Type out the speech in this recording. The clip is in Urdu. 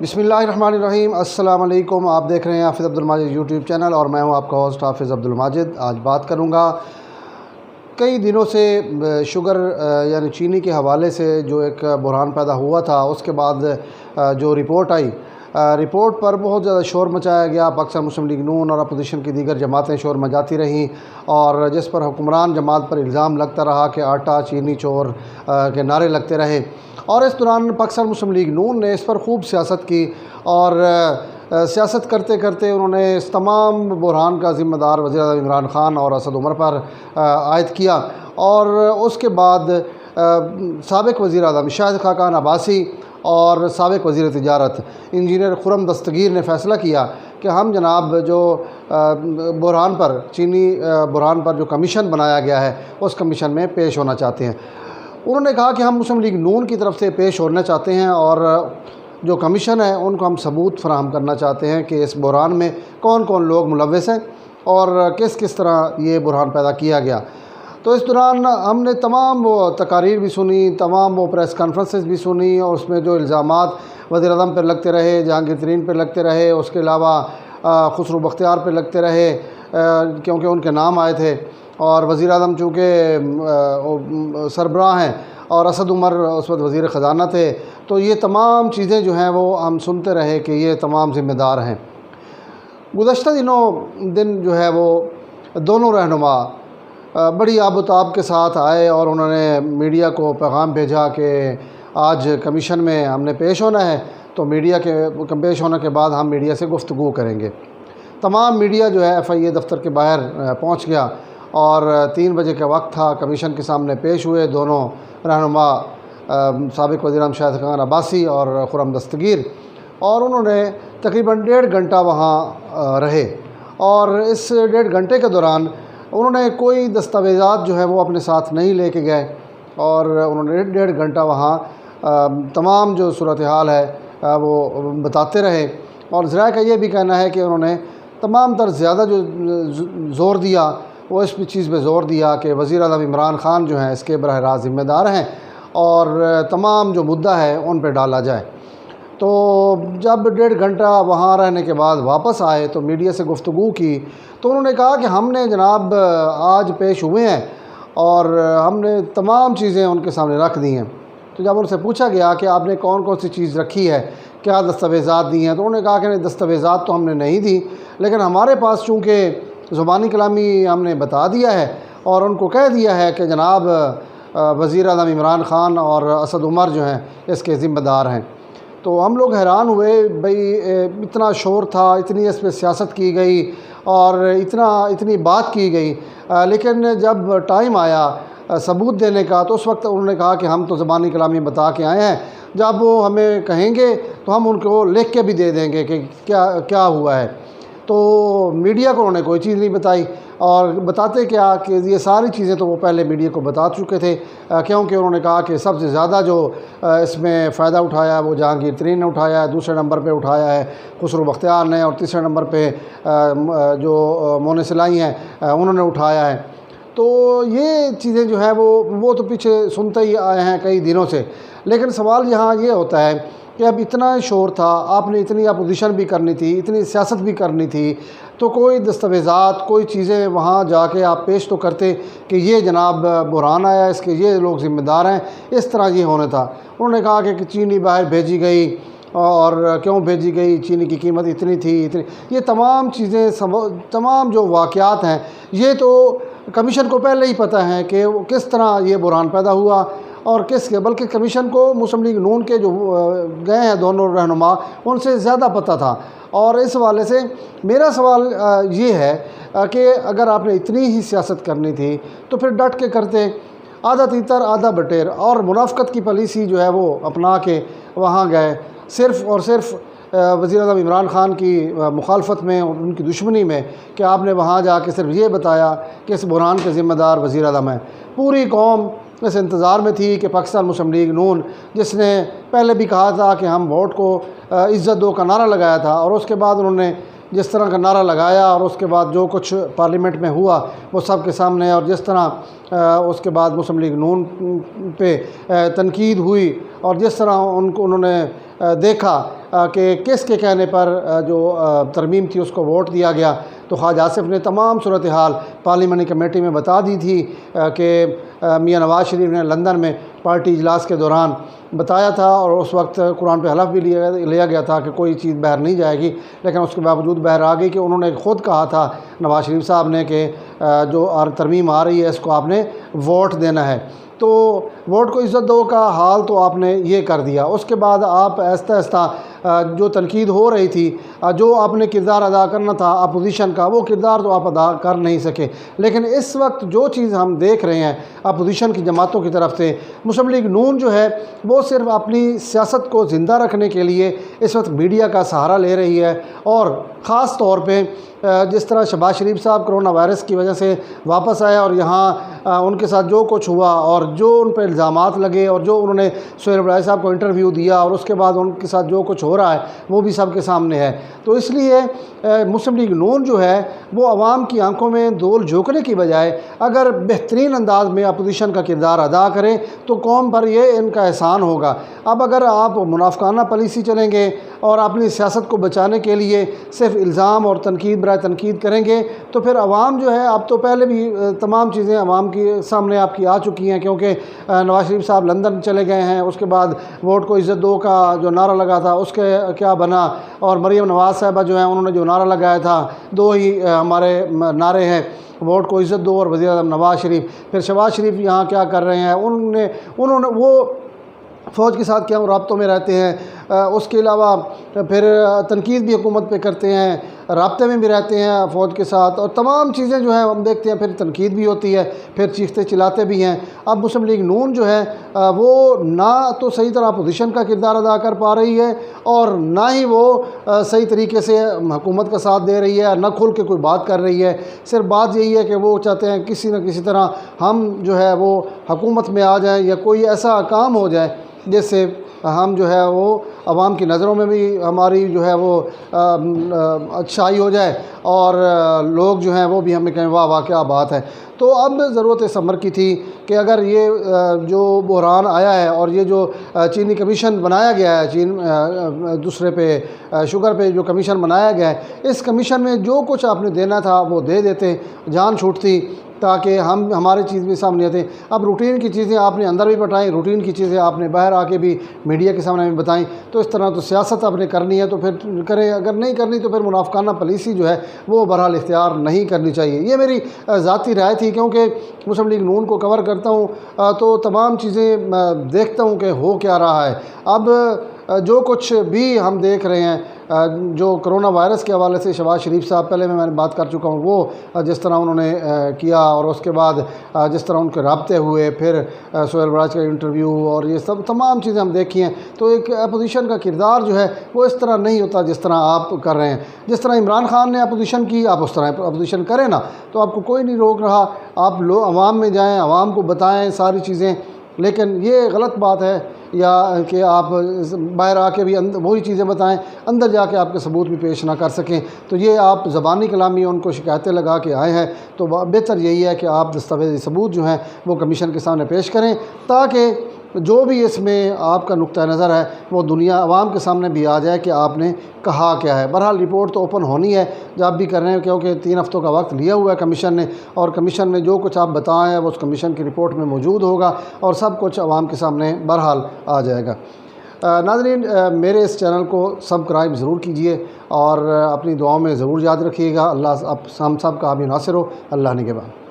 بسم اللہ الرحمن الرحیم۔ السلام علیکم۔ آپ دیکھ رہے ہیں حافظ عبدال یوٹیوب چینل اور میں ہوں آپ کا ہوسٹ حافظ عبدل ماجد۔ آج بات کروں گا کئی دنوں سے شوگر یعنی چینی کے حوالے سے جو ایک بحران پیدا ہوا تھا، اس کے بعد جو رپورٹ آئی، رپورٹ پر بہت زیادہ شور مچایا گیا۔ پاکستان مسلم لیگ نون اور اپوزیشن کی دیگر جماعتیں شور مچاتی رہیں، اور جس پر حکمران جماعت پر الزام لگتا رہا کہ آٹا چینی چور کے نعرے لگتے رہے۔ اور اس دوران پاکستان مسلم لیگ نون نے اس پر خوب سیاست کی، اور سیاست کرتے کرتے انہوں نے اس تمام بحران کا ذمہ دار وزیر اعظم عمران خان اور اسد عمر پر عائد کیا۔ اور اس کے بعد سابق وزیر اعظم شاہد خاقان عباسی اور سابق وزیر تجارت انجینئر دستگیر نے فیصلہ کیا کہ ہم جناب جو بحران پر چینی بحران پر جو کمیشن بنایا گیا ہے، اس کمیشن میں پیش ہونا چاہتے ہیں۔ انہوں نے کہا کہ ہم مسلم لیگ نون کی طرف سے پیش ہونا چاہتے ہیں، اور جو کمیشن ہے ان کو ہم ثبوت فراہم کرنا چاہتے ہیں کہ اس بحران میں کون کون لوگ ملوث ہیں اور کس طرح یہ بحران پیدا کیا گیا۔ تو اس دوران ہم نے تمام وہ تقاریر بھی سنی، تمام وہ پریس کانفرنسز بھی سنی، اور اس میں جو الزامات وزیر اعظم پہ لگتے رہے، جہانگیر ترین پہ لگتے رہے، اس کے علاوہ خسرو بختیار پہ لگتے رہے کیونکہ ان کے نام آئے تھے، اور وزیر اعظم چونکہ سربراہ ہیں اور اسد عمر اس وقت وزیر خزانہ تھے، تو یہ تمام چیزیں جو ہیں وہ ہم سنتے رہے کہ یہ تمام ذمہ دار ہیں۔ گزشتہ دن جو ہے وہ دونوں رہنما بڑی آب و تاب کے ساتھ آئے، اور انہوں نے میڈیا کو پیغام بھیجا کہ آج کمیشن میں ہم نے پیش ہونا ہے، تو میڈیا کے پیش ہونے کے بعد ہم میڈیا سے گفتگو کریں گے۔ تمام میڈیا جو ہے FIA دفتر کے باہر پہنچ گیا، اور 3 بجے کا وقت تھا۔ کمیشن کے سامنے پیش ہوئے دونوں رہنما، سابق وزیر اعظم شاہد خقان عباسی اور دستگیر، اور انہوں نے تقریباً 1.5 گھنٹہ وہاں رہے، اور اس 1.5 گھنٹے کے دوران انہوں نے کوئی دستاویزات جو ہے وہ اپنے ساتھ نہیں لے کے گئے، اور انہوں نے 1.5 گھنٹہ وہاں تمام جو صورتحال ہے وہ بتاتے رہے۔ اور ذرائع کا یہ بھی کہنا ہے کہ انہوں نے تمام تر زیادہ جو زور دیا وہ اس چیز پہ زور دیا کہ وزیر اعظم عمران خان جو ہیں اس کے براہ راست ذمہ دار ہیں، اور تمام جو مدعا ہے ان پہ ڈالا جائے۔ تو جب 1.5 گھنٹہ وہاں رہنے کے بعد واپس آئے تو میڈیا سے گفتگو کی، تو انہوں نے کہا کہ ہم نے جناب آج پیش ہوئے ہیں، اور ہم نے تمام چیزیں ان کے سامنے رکھ دی ہیں۔ تو جب ان سے پوچھا گیا کہ آپ نے کون کون سی چیز رکھی ہے، کیا دستاویزات دی ہیں، تو انہوں نے کہا کہ نہیں، دستاویزات تو ہم نے نہیں دی، لیکن ہمارے پاس چونکہ زبانی کلامی ہم نے بتا دیا ہے، اور ان کو کہہ دیا ہے کہ جناب وزیر اعظم عمران خان اور اسد عمر جو ہیں اس کے ذمہ دار ہیں۔ تو ہم لوگ حیران ہوئے، بھئی اتنا شور تھا، اتنی اس پہ سیاست کی گئی، اور اتنی بات کی گئی، لیکن جب ٹائم آیا ثبوت دینے کا تو اس وقت انہوں نے کہا کہ ہم تو زبانی کلامی بتا کے آئے ہیں، جب وہ ہمیں کہیں گے تو ہم ان کو لکھ کے بھی دے دیں گے کہ کیا ہوا ہے۔ تو میڈیا کو انہوں نے کوئی چیز نہیں بتائی، اور بتاتے کیا کہ یہ ساری چیزیں تو وہ پہلے میڈیا کو بتا چکے تھے، کیونکہ انہوں نے کہا کہ سب سے زیادہ جو اس میں فائدہ اٹھایا ہے وہ جہانگیر ترین نے اٹھایا ہے، دوسرے نمبر پہ اٹھایا ہے خسرو بختیار نے، اور تیسرے نمبر پہ جو مونے سلائی ہیں انہوں نے اٹھایا ہے۔ تو یہ چیزیں جو ہیں وہ تو پیچھے سنتے ہی آئے ہیں کئی دنوں سے، لیکن سوال یہاں یہ ہوتا ہے کہ اب اتنا شور تھا، آپ نے اتنی اپوزیشن بھی کرنی تھی، اتنی سیاست بھی کرنی تھی، تو کوئی دستاویزات، کوئی چیزیں وہاں جا کے آپ پیش تو کرتے کہ یہ جناب بحران آیا، اس کے یہ لوگ ذمہ دار ہیں، اس طرح یہ ہونا تھا۔ انہوں نے کہا کہ چینی باہر بھیجی گئی، اور کیوں بھیجی گئی، چینی کی قیمت اتنی تھی، یہ تمام چیزیں، تمام جو واقعات ہیں یہ تو کمیشن کو پہلے ہی پتہ ہے کہ کس طرح یہ بحران پیدا ہوا، اور بلکہ کمیشن کو مسلم لیگ نون کے جو گئے ہیں دونوں رہنما ان سے زیادہ پتہ تھا۔ اور اس حوالے سے میرا سوال یہ ہے کہ اگر آپ نے اتنی ہی سیاست کرنی تھی تو پھر ڈٹ کے کرتے، آدھا تیتر آدھا بٹیر، اور منافقت کی پالیسی جو ہے وہ اپنا کے وہاں گئے، صرف اور صرف وزیر اعظم عمران خان کی مخالفت میں اور ان کی دشمنی میں، کہ آپ نے وہاں جا کے صرف یہ بتایا کہ اس بحران کے ذمہ دار وزیر اعظم ہیں۔ پوری قوم اس انتظار میں تھی کہ پاکستان مسلم لیگ نون، جس نے پہلے بھی کہا تھا کہ ہم ووٹ کو عزت دو کا نعرہ لگایا تھا، اور اس کے بعد انہوں نے جس طرح کا نعرہ لگایا، اور اس کے بعد جو کچھ پارلیمنٹ میں ہوا وہ سب کے سامنے، اور جس طرح اس کے بعد مسلم لیگ نون پہ تنقید ہوئی، اور جس طرح ان کو انہوں نے دیکھا کہ کس کے کہنے پر جو ترمیم تھی اس کو ووٹ دیا گیا، تو خواجہ آصف نے تمام صورتحال پارلیمانی کمیٹی میں بتا دی تھی کہ میاں نواز شریف نے لندن میں پارٹی اجلاس کے دوران بتایا تھا، اور اس وقت قرآن پہ حلف بھی لیا گیا تھا کہ کوئی چیز باہر نہیں جائے گی، لیکن اس کے باوجود باہر آ گئی کہ انہوں نے خود کہا تھا نواز شریف صاحب نے کہ جو ترمیم آ رہی ہے اس کو آپ نے ووٹ دینا ہے۔ تو ووٹ کو عزت دو کا حال تو آپ نے یہ کر دیا۔ اس کے بعد آپ آہستہ آہستہ جو تنقید ہو رہی تھی، جو آپ نے کردار ادا کرنا تھا اپوزیشن کا، وہ کردار تو آپ ادا کر نہیں سکے۔ لیکن اس وقت جو چیز ہم دیکھ رہے ہیں اپوزیشن کی جماعتوں کی طرف سے، مسلم لیگ نون جو ہے وہ صرف اپنی سیاست کو زندہ رکھنے کے لیے اس وقت میڈیا کا سہارا لے رہی ہے، اور خاص طور پہ جس طرح شہباز شریف صاحب کرونا وائرس کی وجہ سے واپس آئے اور یہاں ان کے ساتھ جو کچھ ہوا اور جو ان پہ الزامات لگے اور جو انہوں نے سہیل عباسی صاحب کو انٹرویو دیا، اور اس کے بعد ان کے ساتھ جو کچھ ہو رہا ہے وہ بھی سب کے سامنے ہے۔ تو اس لیے مسلم لیگ نون جو ہے وہ عوام کی آنکھوں میں دول جھونکنے کی بجائے اگر بہترین انداز میں اپوزیشن کا کردار ادا کریں تو قوم پر یہ ان کا احسان ہوگا۔ اب اگر آپ منافقانہ پالیسی چلیں گے اور اپنی سیاست کو بچانے کے لیے صرف الزام اور تنقید برائے تنقید کریں گے تو پھر عوام جو ہے، اب تو پہلے بھی تمام چیزیں عوام کے سامنے آپ کی آ چکی ہیں، کیونکہ نواز شریف صاحب لندن چلے گئے ہیں، اس کے بعد ووٹ کو عزت دو کا جو نعرہ لگا تھا اس کے کیا بنا، اور مریم نواز صاحبہ جو ہیں انہوں نے جو نعرہ لگایا تھا، دو ہی ہمارے نعرے ہیں، ووٹ کو عزت دو اور وزیر اعظم نواز شریف۔ پھر شہباز شریف یہاں کیا کر رہے ہیں، انہوں نے وہ فوج کے ساتھ کیا رابطوں میں رہتے ہیں، اس کے علاوہ پھر تنقید بھی حکومت پہ کرتے ہیں، رابطے میں بھی رہتے ہیں فوج کے ساتھ، اور تمام چیزیں جو ہیں ہم دیکھتے ہیں، پھر تنقید بھی ہوتی ہے، پھر چیختے چلاتے بھی ہیں۔ اب مسلم لیگ نون جو ہے وہ نہ تو صحیح طرح اپوزیشن کا کردار ادا کر پا رہی ہے، اور نہ ہی وہ صحیح طریقے سے حکومت کا ساتھ دے رہی ہے، نہ کھل کے کوئی بات کر رہی ہے۔ صرف بات یہی ہے کہ وہ چاہتے ہیں کسی نہ کسی طرح ہم جو ہے وہ حکومت میں آ جائیں، یا کوئی ایسا کام ہو جائے جس سے ہم جو ہے وہ عوام کی نظروں میں بھی ہماری جو ہے وہ اچھائی ہو جائے، اور لوگ جو ہیں وہ بھی ہمیں کہیں واہ واہ کیا بات ہے۔ تو اب ضرورت اس امر کی تھی کہ اگر یہ جو بحران آیا ہے اور یہ جو چینی کمیشن بنایا گیا ہے، دوسرے پہ شوگر پہ جو کمیشن بنایا گیا ہے، اس کمیشن میں جو کچھ آپ نے دینا تھا وہ دے دیتے، جان چھوٹتی، تاکہ ہماری چیز بھی سامنے آتے۔ اب روٹین کی چیزیں آپ نے اندر بھی بتائیں، روٹین کی چیزیں آپ نے باہر آ کے بھی میڈیا کے سامنے بھی بتائیں، تو اس طرح تو سیاست آپ نے کرنی ہے تو پھر کریں، اگر نہیں کرنی تو پھر منافقانہ پالیسی جو ہے وہ بہرحال اختیار نہیں کرنی چاہیے۔ یہ میری ذاتی رائے تھی، کیونکہ مسلم لیگ نون کو کور کرتا ہوں تو تمام چیزیں دیکھتا ہوں کہ ہو کیا رہا ہے۔ اب جو کچھ بھی ہم دیکھ رہے ہیں جو کرونا وائرس کے حوالے سے شہباز شریف صاحب، پہلے میں نے بات کر چکا ہوں، وہ جس طرح انہوں نے کیا، اور اس کے بعد جس طرح ان کے رابطے ہوئے، پھر سہیل عباسی کا انٹرویو، اور یہ سب تمام چیزیں ہم دیکھی ہیں، تو ایک اپوزیشن کا کردار جو ہے وہ اس طرح نہیں ہوتا جس طرح آپ کر رہے ہیں۔ جس طرح عمران خان نے اپوزیشن کی، آپ اس طرح اپوزیشن کریں نا، تو آپ کو کوئی نہیں روک رہا، آپ عوام میں جائیں، عوام کو بتائیں ساری چیزیں۔ لیکن یہ غلط بات ہے یا کہ آپ باہر آ کے بھی وہی چیزیں بتائیں، اندر جا کے آپ کے ثبوت بھی پیش نہ کر سکیں، تو یہ آپ زبانی کلامی ان کو شکایتیں لگا کے آئے ہیں، تو بہتر یہی ہے کہ آپ دستاویزی ثبوت جو ہیں وہ کمیشن کے سامنے پیش کریں، تاکہ جو بھی اس میں آپ کا نقطہ نظر ہے وہ دنیا عوام کے سامنے بھی آ جائے کہ آپ نے کہا کیا ہے۔ بہرحال رپورٹ تو اوپن ہونی ہے جب بھی کر رہے ہیں، کیونکہ 3 ہفتوں کا وقت لیا ہوا ہے کمیشن نے، اور کمیشن نے جو کچھ آپ بتائیں وہ اس کمیشن کی رپورٹ میں موجود ہوگا، اور سب کچھ عوام کے سامنے بہرحال آ جائے گا۔ ناظرین، میرے اس چینل کو سبسکرائب ضرور کیجئے، اور اپنی دعاؤں میں ضرور یاد رکھیے گا۔ اللہ ہم سب کا حامی ناصر ہو۔ اللہ نگہبان۔